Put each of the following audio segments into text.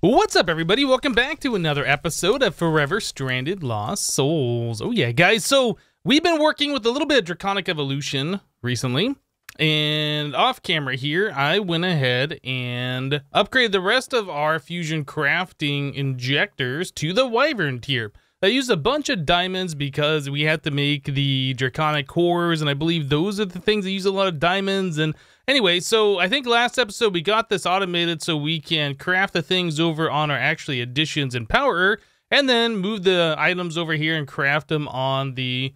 What's up, everybody? Welcome back to another episode of Forever Stranded Lost Souls. Oh yeah, guys, so we've been working with a little bit of Draconic Evolution recently, and off camera here, I went ahead and upgraded the rest of our fusion crafting injectors to the Wyvern tier. I used a bunch of diamonds because we had to make the Draconic Cores, and I believe those are the things that use a lot of diamonds. And anyway, so I think last episode we got this automated so we can craft the things over on our actually additions and power, and then move the items over here and craft them on the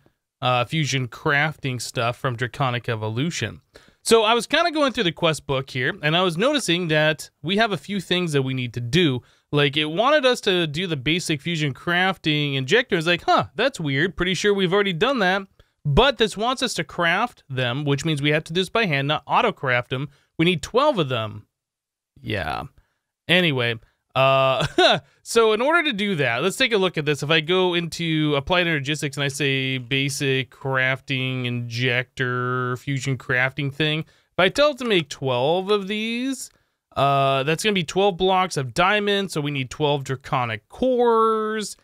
fusion crafting stuff from Draconic Evolution. So I was kind of going through the quest book here, and I was noticing that we have a few things that we need to do. Like, it wanted us to do the basic fusion crafting injector. It's like, huh, that's weird. Pretty sure we've already done that. But this wants us to craft them, which means we have to do this by hand, not auto-craft them. We need 12 of them. Yeah. Anyway, so in order to do that, let's take a look at this. If I go into Applied Energistics and I say basic crafting injector fusion crafting thing, if I tell it to make 12 of these, that's going to be 12 blocks of diamond, so we need 12 Draconic Cores.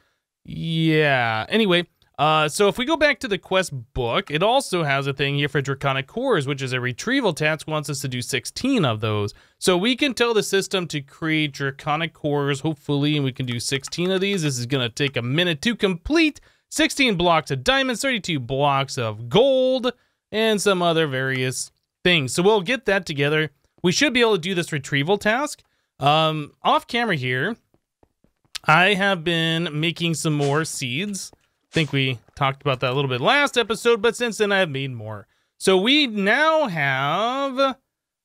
Yeah. Anyway, so if we go back to the quest book, it also has a thing here for Draconic Cores, which is a retrieval task, wants us to do 16 of those. So we can tell the system to create Draconic Cores, hopefully, and we can do 16 of these. This is going to take a minute to complete. 16 blocks of diamonds, 32 blocks of gold, and some other various things. So we'll get that together. We should be able to do this retrieval task. Off camera here, I have been making some more seeds. I think we talked about that a little bit last episode, but since then I've made more. So we now have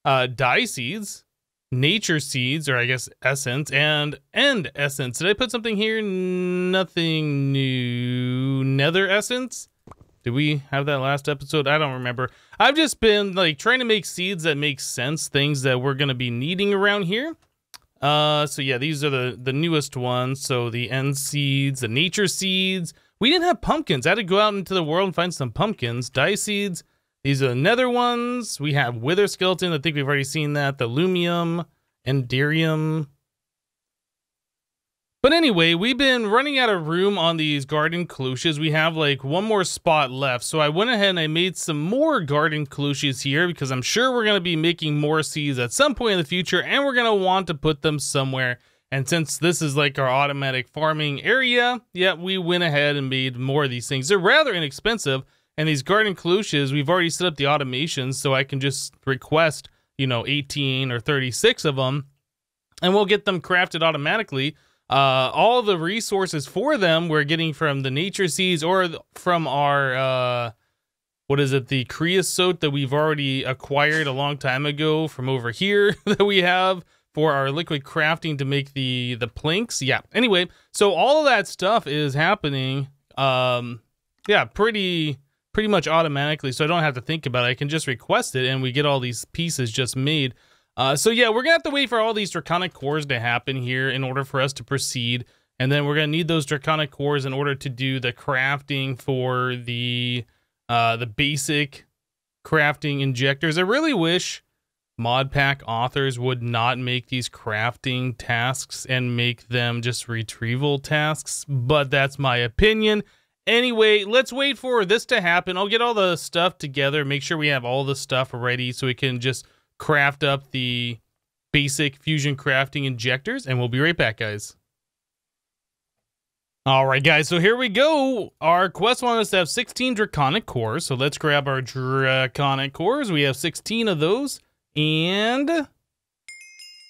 dye seeds, nature seeds, or I guess essence, and end essence. Did I put something here? Nothing new. Nether essence? Did we have that last episode? I don't remember. I've just been like trying to make seeds that make sense, things that we're going to be needing around here. So yeah, these are the newest ones. So the end seeds, the nature seeds. We didn't have pumpkins. I had to go out into the world and find some pumpkins. Dye seeds. These are the nether ones. We have wither skeleton. I think we've already seen that. The lumium, enderium. But anyway, we've been running out of room on these garden cloches. We have like one more spot left. So I went ahead and I made some more garden cloches here because I'm sure we're going to be making more seeds at some point in the future, and we're going to want to put them somewhere. And since this is like our automatic farming area, yeah, we went ahead and made more of these things. They're rather inexpensive, and these garden cloches, we've already set up the automations so I can just request, 18 or 36 of them, and we'll get them crafted automatically. All the resources for them we're getting from the nature seeds or from our, the creosote that we've already acquired a long time ago from over here that we have for our liquid crafting to make the planks. Yeah. Anyway, so all of that stuff is happening, yeah, pretty much automatically. So I don't have to think about it. I can just request it and we get all these pieces just made. So yeah, we're gonna have to wait for all these Draconic Cores to happen here in order for us to proceed. And then we're gonna need those Draconic Cores in order to do the crafting for the basic crafting injectors. I really wish MODPACK authors would not make these crafting tasks and make them just retrieval tasks, but that's my opinion. Anyway, let's wait for this to happen. I'll get all the stuff together, make sure we have all the stuff ready so we can just craft up the basic fusion crafting injectors, and we'll be right back, guys. All right, guys, so here we go. Our quest wanted us to have 16 Draconic Cores, so let's grab our Draconic Cores. We have 16 of those, and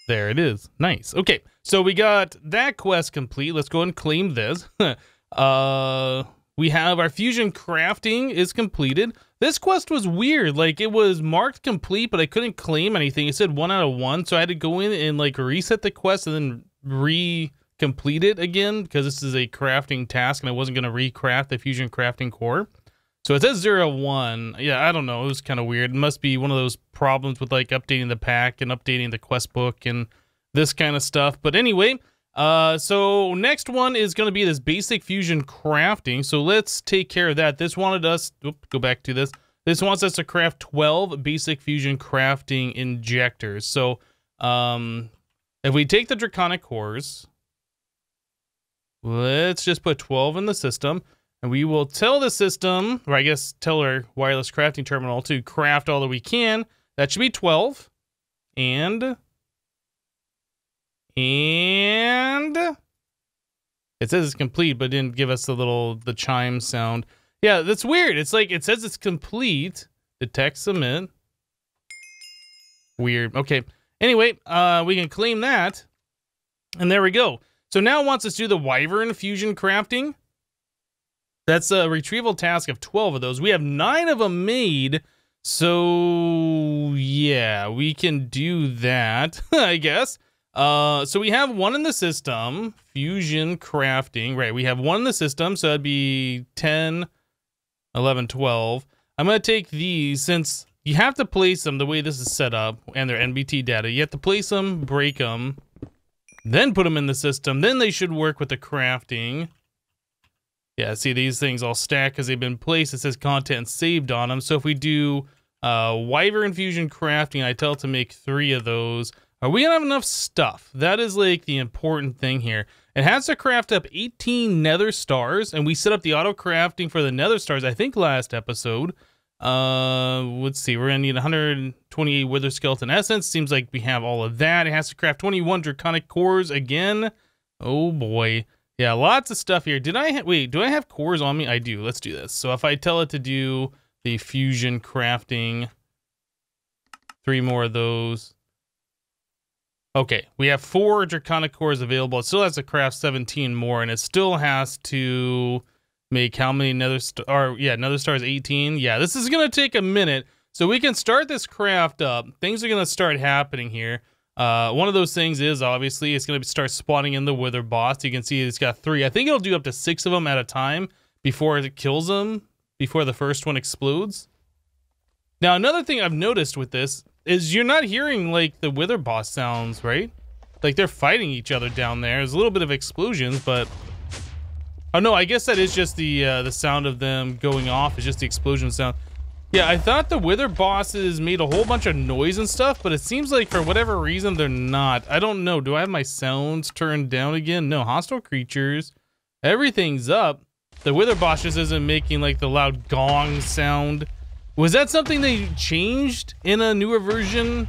there it is. Nice. Okay, so we got that quest complete. Let's go and claim this. We have our fusion crafting is completed. This quest was weird. Like, it was marked complete, but I couldn't claim anything. It said 1 out of 1, so I had to go in and like reset the quest and then re-complete it again because this is a crafting task and I wasn't going to recraft the fusion crafting core. So it says 0-1. Yeah, I don't know. It was kind of weird. It must be one of those problems with like updating the pack and updating the quest book and this kind of stuff. But anyway, so next one is going to be this basic fusion crafting. So let's take care of that. This wanted us, go back to this. This wants us to craft 12 basic fusion crafting injectors. So if we take the Draconic Cores, let's just put 12 in the system, and we will tell the system, or I guess tell our wireless crafting terminal to craft all that we can. That should be 12. And it says it's complete, but didn't give us the chime sound. Yeah, that's weird. It's like it says it's complete. Detect submit. Weird. Okay. Anyway, we can claim that, and there we go. So now it wants us to do the Wyvern fusion crafting. That's a retrieval task of 12 of those. We have 9 of them made, so yeah, we can do that, I guess. So we have 1 in the system, fusion crafting, right? We have 1 in the system, so that'd be 10, 11, 12. I'm going to take these, since you have to place them the way this is set up, and their NBT data. You have to place them, break them, then put them in the system. Then they should work with the crafting. Yeah, see, these things all stack because they've been placed. It says content saved on them. So if we do Wyvern fusion crafting, I tell it to make 3 of those. Are we gonna have enough stuff? That is like the important thing here. It has to craft up 18 nether stars, and we set up the auto crafting for the nether stars, I think, last episode. Let's see, we're gonna need 128 wither skeleton essence. Seems like we have all of that. It has to craft 21 draconic cores again. Oh boy. Yeah, lots of stuff here. Wait, do I have cores on me? I do. Let's do this. So if I tell it to do the fusion crafting, 3 more of those. Okay, we have 4 draconic cores available. It still has to craft 17 more, and it still has to make how many nether stars? 18. Yeah, this is gonna take a minute. So we can start this craft up. Things are gonna start happening here. One of those things is, obviously, it's going to start spawning in the wither boss. You can see it's got 3. I think it'll do up to 6 of them at a time before it kills them, before the first one explodes. Now, another thing I've noticed with this is you're not hearing, like, the wither boss sounds, right? Like, they're fighting each other down there. There's a little bit of explosions, but... Oh, no, I guess that is just the sound of them going off. It's just the explosion sound. Yeah, I thought the wither bosses made a whole bunch of noise and stuff, but it seems like for whatever reason they're not. I don't know. Do I have my sounds turned down again? No, hostile creatures. Everything's up. The wither boss just isn't making like the loud gong sound. Was that something they changed in a newer version?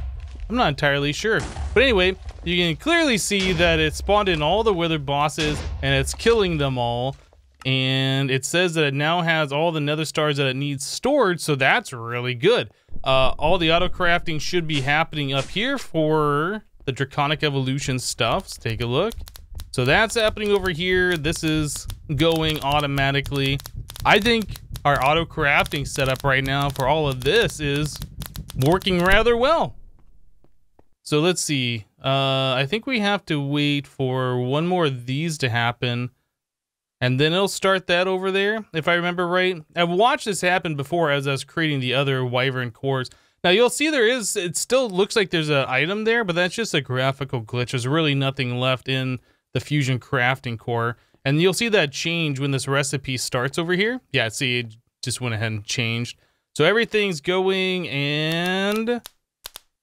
I'm not entirely sure. But anyway, you can clearly see that it spawned in all the wither bosses and it's killing them all. And it says that it now has all the nether stars that it needs stored, so that's really good. All the auto crafting should be happening up here for the Draconic Evolution stuff. Let's take a look. So that's happening over here. This is going automatically. I think our auto crafting setup right now for all of this is working rather well. So let's see. I think we have to wait for 1 more of these to happen. And then it'll start that over there, if I remember right. I've watched this happen before as I was creating the other Wyvern Cores. Now you'll see it still looks like there's an item there, but that's just a graphical glitch. There's really nothing left in the fusion crafting core. And you'll see that change when this recipe starts over here. Yeah, see, it just went ahead and changed. So everything's going, and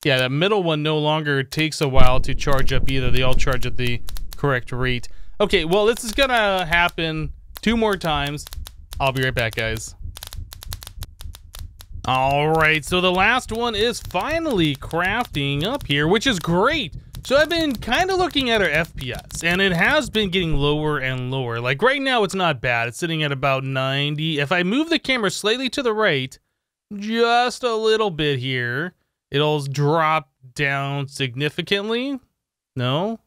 yeah, that middle one no longer takes a while to charge up either. They all charge at the correct rate. Okay, well, this is gonna happen 2 more times. I'll be right back, guys. All right, so the last one is finally crafting up here, which is great. So I've been kind of looking at our FPS, and it has been getting lower and lower. Like right now, it's not bad. It's sitting at about 90. If I move the camera slightly to the right, just a little bit here, it'll drop down significantly. No?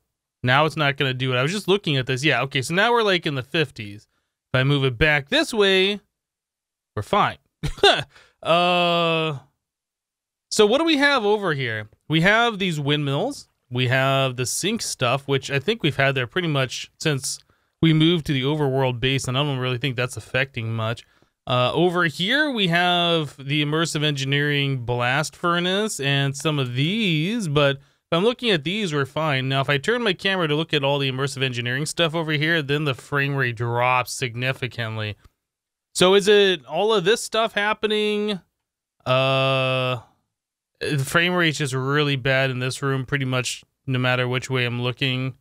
Now it's not going to do it. I was just looking at this. Yeah, okay, so now we're like in the 50s. If I move it back this way, we're fine. So what do we have over here? We have these windmills. We have the sink stuff, which I think we've had there pretty much since we moved to the overworld base, and I don't really think that's affecting much. Over here, we have the immersive engineering blast furnace and some of these, but if I'm looking at these, we're fine. Now, if I turn my camera to look at all the immersive engineering stuff over here, then the frame rate drops significantly. So is it all of this stuff happening? The frame rate's just really bad in this room. Pretty much no matter which way I'm looking.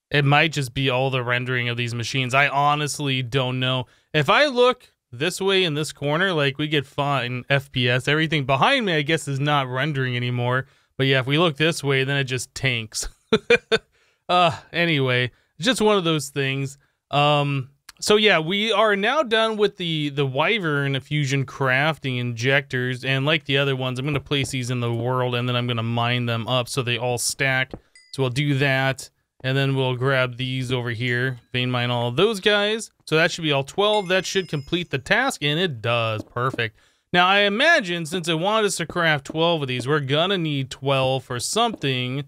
It might just be all the rendering of these machines. I honestly don't know. If I look this way in this corner, like, we get fine FPS. Everything behind me, I guess, is not rendering anymore. But yeah, if we look this way, then it just tanks. Anyway, just one of those things. So yeah, we are now done with the Wyvern fusion crafting injectors, and like the other ones, I'm going to place these in the world, and then I'm going to mine them up so they all stack. So we'll do that, and then we'll grab these over here, vein mine all of those guys. So that should be all 12. That should complete the task, and it does. Perfect. Now, I imagine since it wanted us to craft 12 of these, we're going to need 12 for something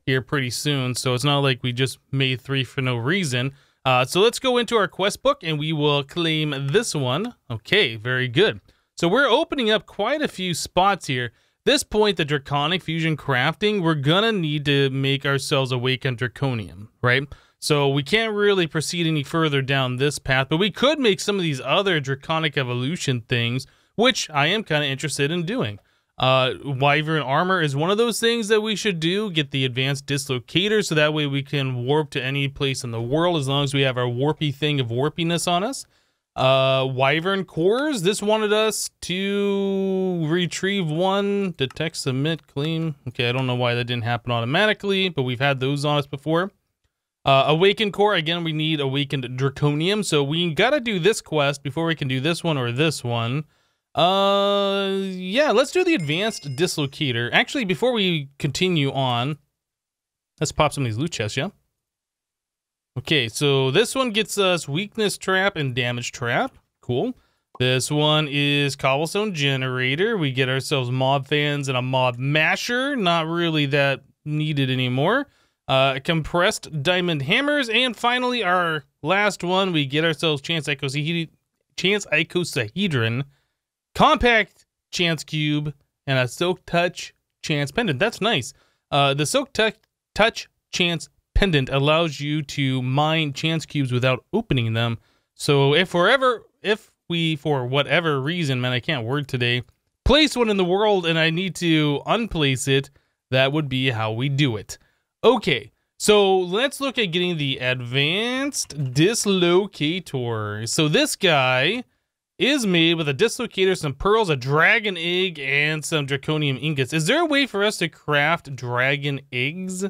here pretty soon. So it's not like we just made 3 for no reason. So let's go into our quest book and we will claim this one. Okay, very good. So we're opening up quite a few spots here. This point, the Draconic Fusion Crafting, we're gonna need to make ourselves Awakened Draconian, right? So we can't really proceed any further down this path, but we could make some of these other Draconic Evolution things, which I am kind of interested in doing. Wyvern armor is one of those things that we should do. Get the advanced Dislocator so that way we can warp to any place in the world as long as we have our warpy thing of warpiness on us. Wyvern Cores, this wanted us to retrieve 1, detect, submit, claim. Okay, I don't know why that didn't happen automatically, but we've had those on us before. Awakened Core, again, we need Awakened Draconium, so we gotta do this quest before we can do this one or this one. Yeah, let's do the advanced Dislocator. Actually, before we continue on, let's pop some of these loot chests, yeah? Okay, so this one gets us Weakness Trap and Damage Trap. Cool. This one is Cobblestone Generator. We get ourselves Mob Fans and a Mob Masher. Not really that needed anymore. Compressed Diamond Hammers. And finally, our last one, we get ourselves Chance Icosahedron, Compact Chance Cube, and a Silk Touch Chance Pendant. That's nice. The Silk Touch Chance Pendant allows you to mine chance cubes without opening them. So if we, for whatever reason, man, I can't word today, place one in the world and I need to unplace it, that would be how we do it. Okay, so let's look at getting the advanced Dislocator. So this guy is made with a Dislocator, some pearls, a dragon egg, and some draconium ingots. Is there a way for us to craft dragon eggs?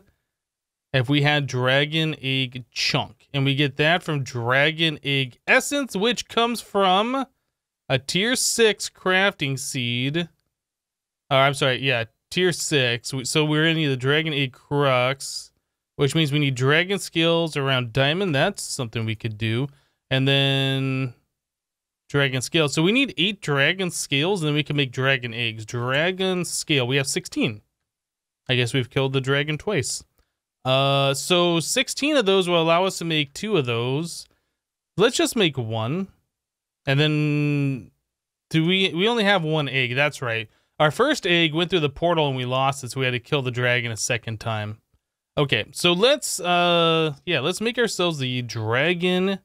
If we had dragon egg chunk, and we get that from dragon egg essence, which comes from a tier 6 crafting seed. Oh, I'm sorry, yeah, tier 6. So we're gonna need the dragon egg crux, which means we need dragon scales around diamond. That's something we could do. And then dragon scales. So we need 8 dragon scales, and then we can make dragon eggs. Dragon scale. We have 16. I guess we've killed the dragon twice. So 16 of those will allow us to make 2 of those. Let's just make 1. And then we only have 1 egg. That's right. Our first egg went through the portal and we lost it, so we had to kill the dragon a second time. Okay, so let's make ourselves the dragon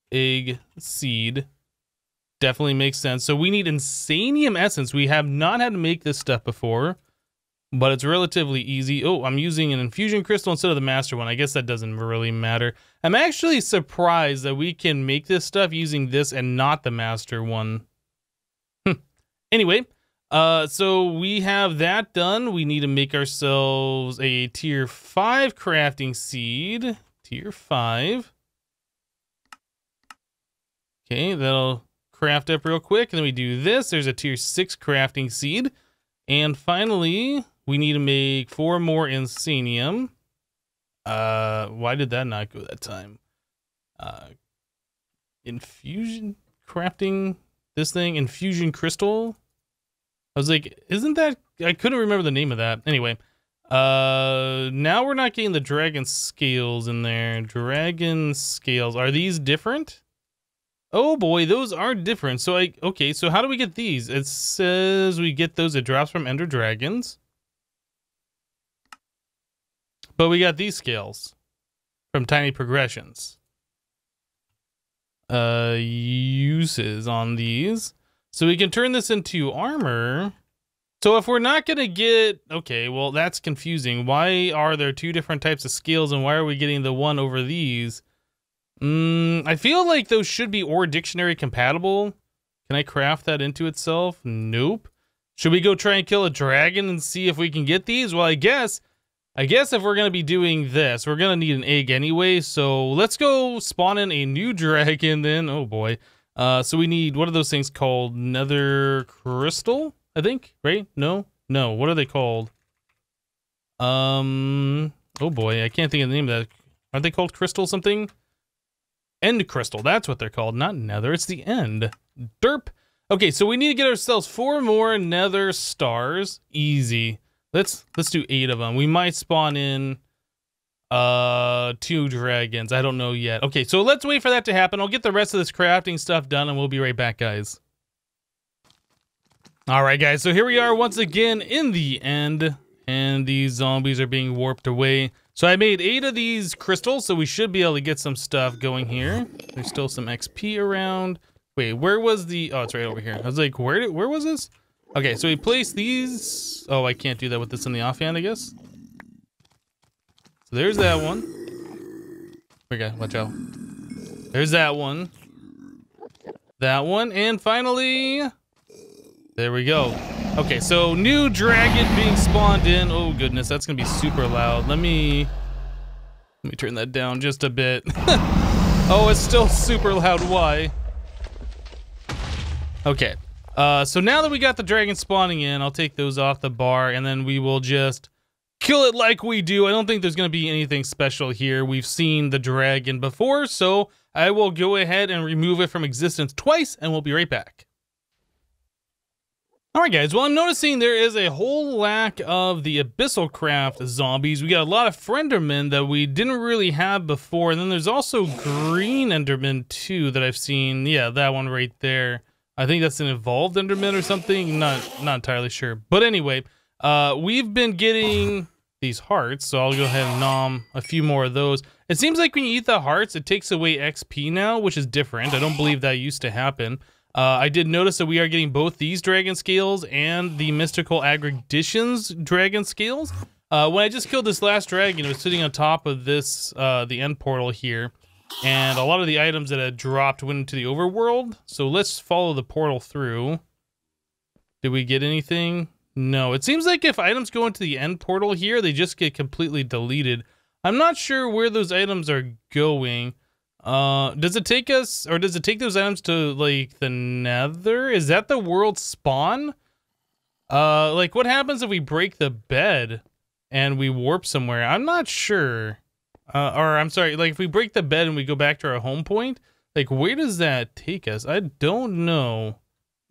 egg seed. Definitely makes sense. So we need Insanium essence. We have not had to make this stuff before, but it's relatively easy. Oh, I'm using an infusion crystal instead of the master one. I guess that doesn't really matter. I'm actually surprised that we can make this stuff using this and not the master one. Anyway, so we have that done. We need to make ourselves a tier 5 crafting seed. Tier 5. Okay, that'll craft up real quick. And then we do this. There's a tier 6 crafting seed. And finally, we need to make 4 more Insanium. Why did that not go that time? Infusion crafting this thing, infusion crystal. I was like, isn't that? I couldn't remember the name of that. Anyway, now we're not getting the dragon scales in there. Dragon scales, are these different? Oh boy, those are different. So okay, so how do we get these? It says we get those, it drops from Ender Dragons. But we got these scales from Tiny Progressions. Uses on these. So we can turn this into armor. So if we're not going to get... Okay, well, that's confusing. Why are there two different types of scales, and why are we getting the one over these? I feel like those should be Ore Dictionary compatible. Can I craft that into itself? Nope. Should we go try and kill a dragon and see if we can get these? Well, I guess if we're going to be doing this, we're going to need an egg anyway. So let's go spawn in a new dragon then. Oh boy. So we need, what are those things called? Nether Crystal, I think, right? No, what are they called? Oh boy, I can't think of the name of that. Aren't they called crystal something? End Crystal, that's what they're called, not Nether, it's the end. Derp. Okay, so we need to get ourselves 4 more Nether stars. Easy. Let's do 8 of them. We might spawn in 2 dragons. I don't know yet. Okay, so let's wait for that to happen. I'll get the rest of this crafting stuff done and we'll be right back, guys. All right, guys, so here we are once again in the end, and these zombies are being warped away. So I made 8 of these crystals, so we should be able to get some stuff going here. There's still some XP around. Wait, where was the... Oh, it's right over here. I was like, where was this? Okay, so we placed these... Oh, I can't do that with this in the offhand, I guess. So there's that one. Okay, watch out. There's that one. That one, and finally... There we go. Okay, so new dragon being spawned in. Oh goodness, that's gonna be super loud. Let me turn that down just a bit. Oh, it's still super loud. Why? Okay. So now that we got the dragon spawning in, I'll take those off the bar and then we will just kill it like we do. I don't think there's gonna be anything special here. We've seen the dragon before, so I will go ahead and remove it from existence twice and we'll be right back. Alright guys, well I'm noticing there is a whole lack of the Abyssal Craft zombies. We got a lot of Frendermen that we didn't really have before, and then there's also green Enderman too that I've seen. Yeah, that one right there. I think that's an evolved Enderman or something, not entirely sure. But anyway, we've been getting these hearts, so I'll go ahead and nom a few more of those. It seems like when you eat the hearts, it takes away XP now, which is different. I don't believe that used to happen. I did notice that we are getting both these dragon scales and the mystical aggreditions dragon scales. When I just killed this last dragon, it was sitting on top of this, the end portal here. And a lot of the items that had dropped went into the overworld. So let's follow the portal through. Did we get anything? No, it seems like if items go into the end portal here, they just get completely deleted. I'm not sure where those items are going. Does it take us, or does it take those items to, like, the Nether? Is that the world spawn? Like, what happens if we break the bed and we warp somewhere? I'm not sure. Or, I'm sorry, like, if we break the bed and we go back to our home point, like, where does that take us? I don't know.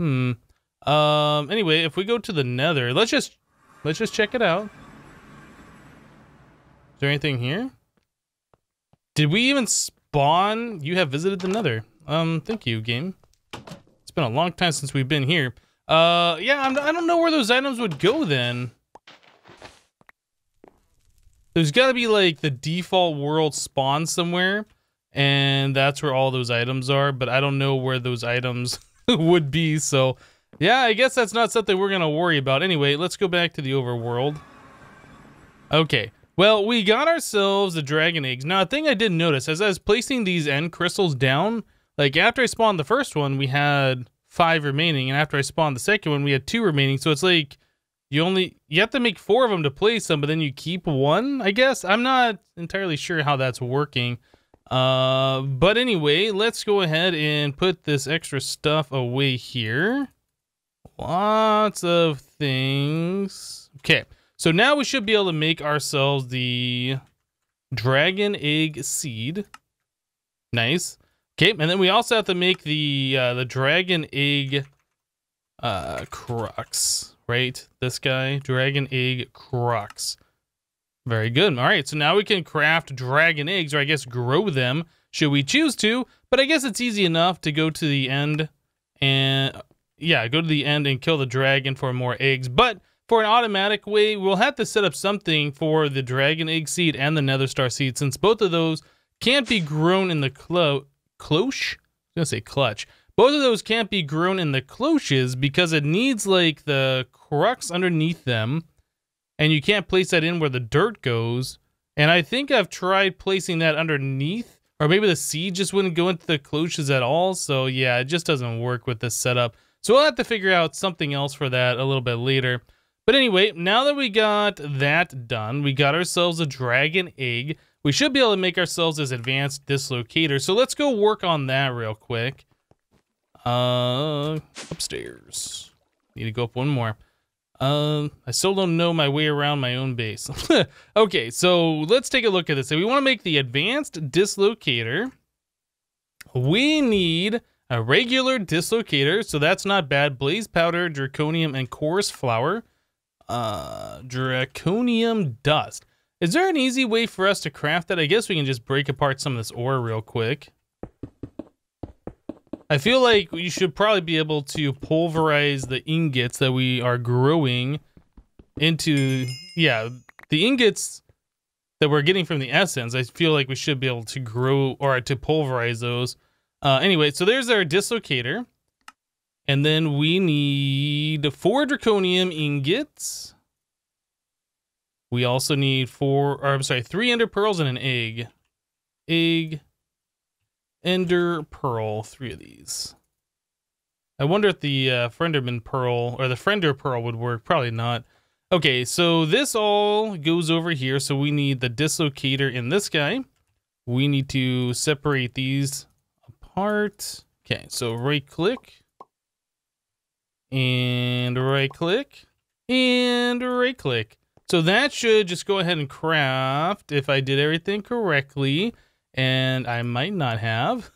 Anyway, if we go to the Nether, let's just check it out. Is there anything here? Did we even spawn? You have visited the Nether. Thank you, game. It's been a long time since we've been here. Yeah, I don't know where those items would go then. There's gotta be like the default world spawn somewhere, and that's where all those items are, but I don't know where those items would be, so yeah, I guess that's not something we're gonna worry about. Anyway, let's go back to the overworld. Okay. Well, we got ourselves the dragon eggs. Now, a thing I did notice, as I was placing these end crystals down, like after I spawned the first one, we had 5 remaining, and after I spawned the second one, we had 2 remaining. So it's like, you have to make 4 of them to place them, but then you keep 1, I guess? I'm not entirely sure how that's working. But anyway, let's go ahead and put this extra stuff away here. Lots of things. Okay. So now we should be able to make ourselves the dragon egg seed. Nice. Okay, and then we also have to make the dragon egg crux, right? This guy, dragon egg crux. Very good. All right, so now we can craft dragon eggs, or I guess grow them, should we choose to. But I guess it's easy enough to go to the end and, yeah, go to the end and kill the dragon for more eggs. But for an automatic way, we'll have to set up something for the dragon egg seed and the nether star seed, since both of those can't be grown in the cloche. I was gonna say clutch, Both of those can't be grown in the cloches because it needs like the crux underneath them, and you can't place that in where the dirt goes. And I think I've tried placing that underneath, or maybe the seed just wouldn't go into the cloches at all. So yeah, it just doesn't work with this setup. So we'll have to figure out something else for that a little bit later. But anyway, now that we got that done, we got ourselves a dragon egg. We should be able to make ourselves this advanced dislocator. So let's go work on that real quick. Upstairs. Need to go up one more. I still don't know my way around my own base. Okay, so let's take a look at this. So we want to make the advanced dislocator. We need a regular dislocator, so that's not bad. Blaze powder, draconium, and chorus flour. Draconium dust. Is there an easy way for us to craft that? I guess we can just break apart some of this ore real quick. I feel like we should probably be able to pulverize the ingots that we are growing into, yeah, the ingots that we're getting from the essence. I feel like we should be able to grow or to pulverize those. Anyway, so there's our dislocator. And then we need 4 draconium ingots. We also need 3 ender pearls and an egg. Egg. Ender pearl, 3 of these. I wonder if the Frienderman pearl or the Friender pearl would work. Probably not. Okay, so this all goes over here. So we need the dislocator in this guy. We need to separate these apart. Okay, so right click and right click and right click. So that should just go ahead and craft if I did everything correctly. And I might not have.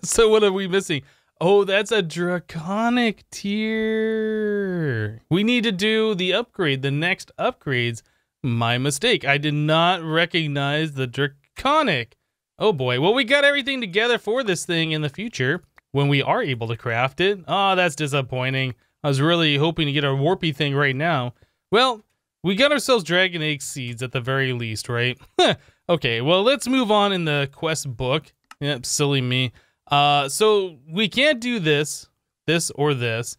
So what are we missing? Oh, that's a draconic tier. We need to do the upgrade, the next upgrades. My mistake. I did not recognize the draconic. Oh boy. Well, we got everything together for this thing in the future when we are able to craft it. Oh, that's disappointing. I was really hoping to get our warpy thing right now. Well, we got ourselves dragon egg seeds at the very least, right? Okay, well, let's move on in the quest book. Yep, silly me. So we can't do this, or this.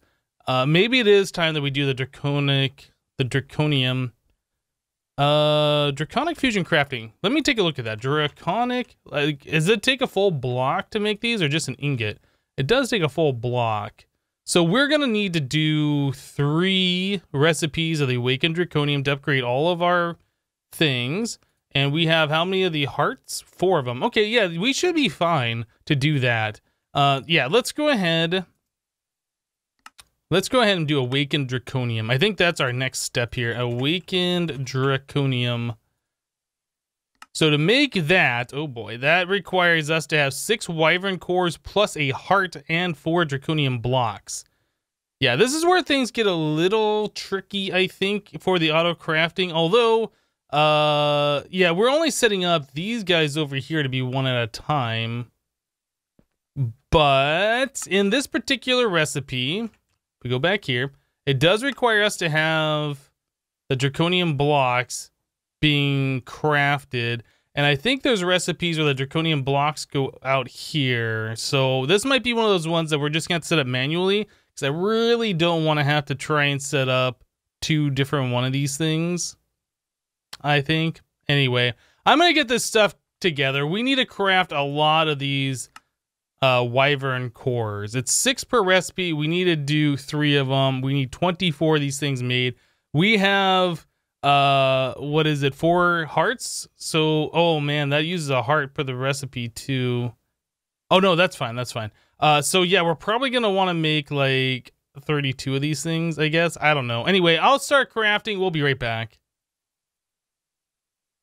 Maybe it is time that we do the draconium. Draconic fusion crafting. Let me take a look at that. Draconic, like, does it take a full block to make these or just an ingot? It does take a full block. So we're gonna need to do 3 recipes of the awakened draconium to upgrade all of our things. And we have how many of the hearts? 4 of them. Okay, yeah, we should be fine to do that. Yeah, let's go ahead. Let's go ahead and do awakened draconium. I think that's our next step here. Awakened draconium. So to make that, oh boy, that requires us to have 6 wyvern cores plus a heart and 4 draconium blocks. Yeah, this is where things get a little tricky, I think, for the auto crafting. Although, yeah, we're only setting up these guys over here to be 1 at a time. But in this particular recipe, if we go back here, it does require us to have the draconium blocks being crafted. And I think there's recipes where the draconium blocks go out here. So this might be one of those ones that we're just going to set up manually, because I really don't want to have to try and set up 2 different one of these things, I think. Anyway, I'm going to get this stuff together. We need to craft a lot of these Wyvern Cores. It's 6 per recipe. We need to do 3 of them. We need 24 of these things made. We have, what is it, 4 hearts? So, oh man, that uses a heart for the recipe too. Oh no, that's fine, that's fine. So yeah, we're probably going to want to make like 32 of these things, I guess. I don't know. Anyway, I'll start crafting. We'll be right back.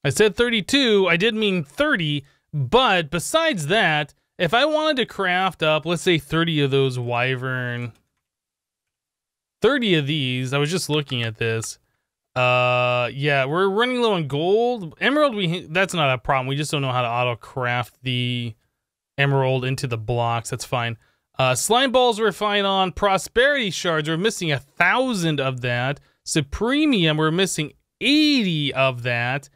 I said 32, I did mean 30, but besides that, if I wanted to craft up, let's say 30 of those wyvern, 30 of these, I was just looking at this. Yeah, we're running low on gold. Emerald, that's not a problem. We just don't know how to auto craft the emerald into the blocks. That's fine. Slime balls we're fine on. Prosperity shards, we're missing 1,000 of that. Supremium, we're missing 80 of that.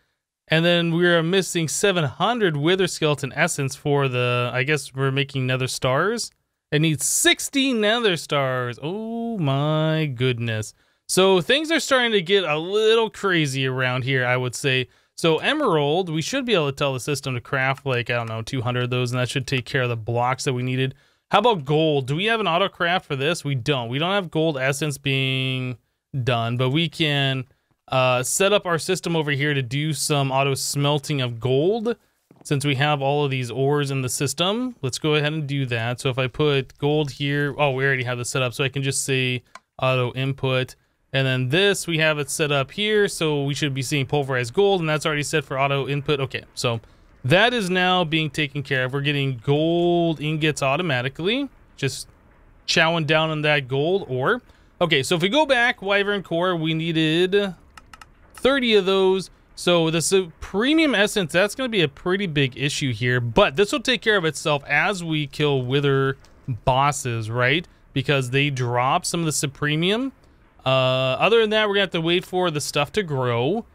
And then we're missing 700 wither skeleton essence for the, I guess we're making nether stars. It needs 60 nether stars. Oh my goodness. So things are starting to get a little crazy around here, I would say. So emerald, we should be able to tell the system to craft like, I don't know, 200 of those, and that should take care of the blocks that we needed. How about gold? Do we have an auto craft for this? We don't. We don't have gold essence being done, but we can set up our system over here to do some auto smelting of gold. Since we have all of these ores in the system, let's go ahead and do that. So if I put gold here, oh, we already have this set up, so I can just say auto input. And then this, we have it set up here, so we should be seeing pulverized gold, and that's already set for auto input. Okay, so that is now being taken care of. We're getting gold ingots automatically, just chowing down on that gold ore. Okay, so if we go back, Wyvern Core, we needed 30 of those. So the premium essence, that's going to be a pretty big issue here, but this will take care of itself as we kill wither bosses, right? Because they drop some of the supremium. Other than that, we're going to have to wait for the stuff to grow.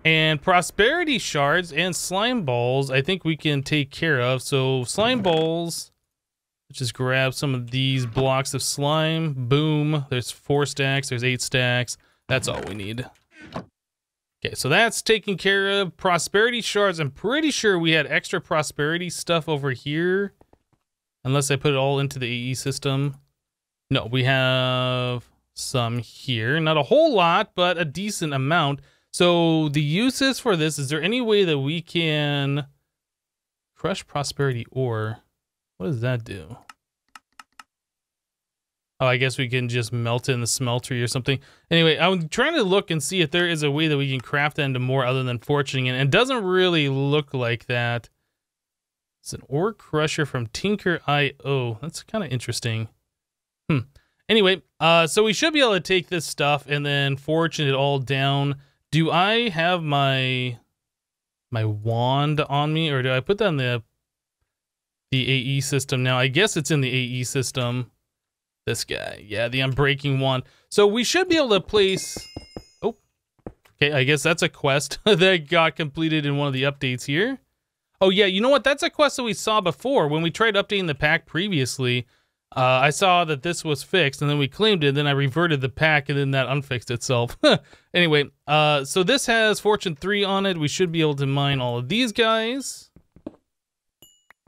And prosperity shards and slime balls, I think we can take care of. So slime balls, let's just grab some of these blocks of slime. Boom. There's 4 stacks. There's 8 stacks. That's all we need. Okay, so that's taken care of. Prosperity shards, I'm pretty sure we had extra prosperity stuff over here. Unless I put it all into the AE system. No, we have some here. Not a whole lot, but a decent amount. So the uses for this, is there any way that we can crush prosperity ore? What does that do? Oh, I guess we can just melt it in the smeltery or something. Anyway, I'm trying to look and see if there is a way that we can craft that into more other than fortuning it. And it doesn't really look like that. It's an ore crusher from Tinker.io. That's kind of interesting. Anyway, so we should be able to take this stuff and then fortune it all down. Do I have my wand on me, or do I put that in the AE system now? I guess it's in the AE system. This guy, yeah, the Unbreaking Wand. So we should be able to place... Oh, okay, I guess that's a quest that got completed in one of the updates here. Oh yeah, you know what? That's a quest that we saw before. When we tried updating the pack previously, I saw that this was fixed, and then we claimed it, and then I reverted the pack, and then that unfixed itself. Anyway, so this has Fortune 3 on it. We should be able to mine all of these guys.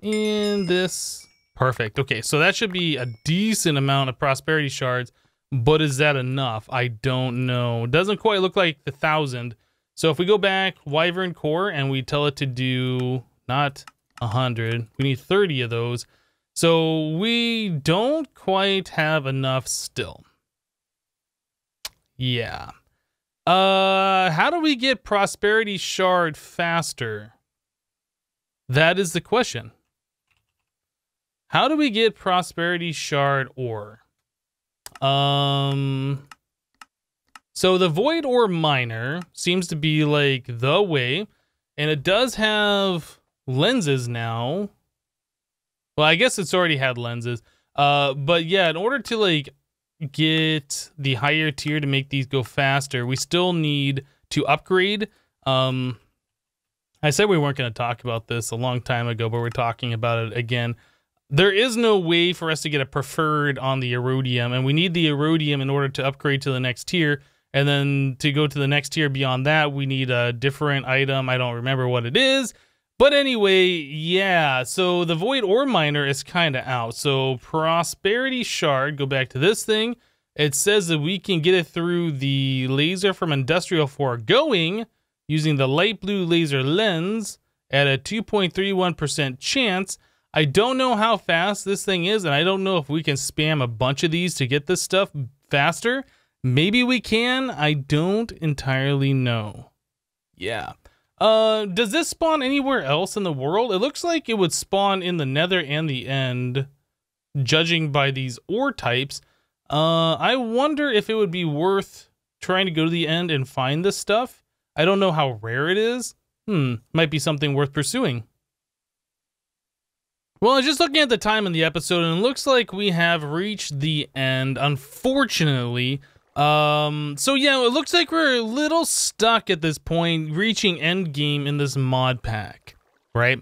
And this... Perfect. Okay, so that should be a decent amount of prosperity shards, but is that enough? I don't know. It doesn't quite look like the 1,000. So if we go back, Wyvern Core, and we tell it to do not 100, we need 30 of those. So we don't quite have enough still. Yeah. How do we get prosperity shard faster? That is the question. How do we get prosperity shard ore? So the void ore miner seems to be like the way, and it does have lenses now. Well, I guess it's already had lenses. But yeah, in order to like get the higher tier to make these go faster, we still need to upgrade. I said we weren't going to talk about this a long time ago, but we're talking about it again. There is no way for us to get a preferred on the Erodium, and we need the Erodium in order to upgrade to the next tier. And then to go to the next tier beyond that, we need a different item. I don't remember what it is. But anyway, yeah, so the Void Ore Miner is kind of out. So Prosperity Shard, go back to this thing. It says that we can get it through the laser from Industrial Foregoing using the light blue laser lens at a 2.31% chance. I don't know how fast this thing is, and I don't know if we can spam a bunch of these to get this stuff faster. Maybe we can. I don't entirely know. Yeah. Does this spawn anywhere else in the world? It looks like it would spawn in the Nether and the End, judging by these ore types. I wonder if it would be worth trying to go to the End and find this stuff. I don't know how rare it is. Might be something worth pursuing. Well, I was just looking at the time in the episode, and it looks like we have reached the end, unfortunately. So yeah, it looks like we're a little stuck at this point, reaching end game in this mod pack, right?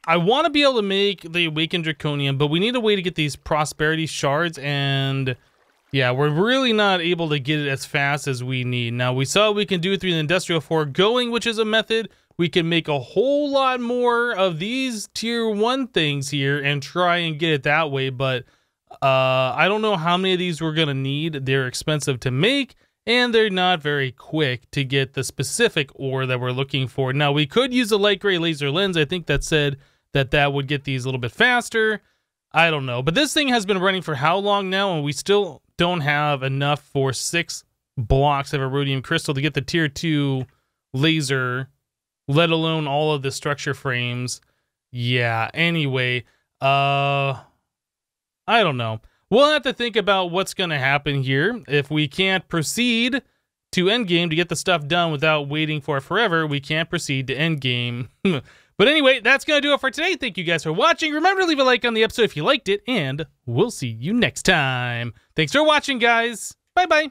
I want to be able to make the Awakened Draconian, but we need a way to get these Prosperity Shards, and yeah, we're really not able to get it as fast as we need. Now, we saw we can do it through the Industrial Foregoing, which is a method. We can make a whole lot more of these tier 1 things here and try and get it that way, but I don't know how many of these we're going to need. They're expensive to make, and they're not very quick to get the specific ore that we're looking for. Now, we could use a light gray laser lens. I think that said that would get these a little bit faster. I don't know. But this thing has been running for how long now, and we still don't have enough for 6 blocks of Erodium Crystal to get the tier 2 laser, let alone all of the structure frames. Yeah, anyway, I don't know. We'll have to think about what's going to happen here. If we can't proceed to endgame to get the stuff done without waiting for it forever, we can't proceed to endgame. But anyway, that's going to do it for today. Thank you guys for watching. Remember to leave a like on the episode if you liked it, and we'll see you next time. Thanks for watching, guys. Bye-bye.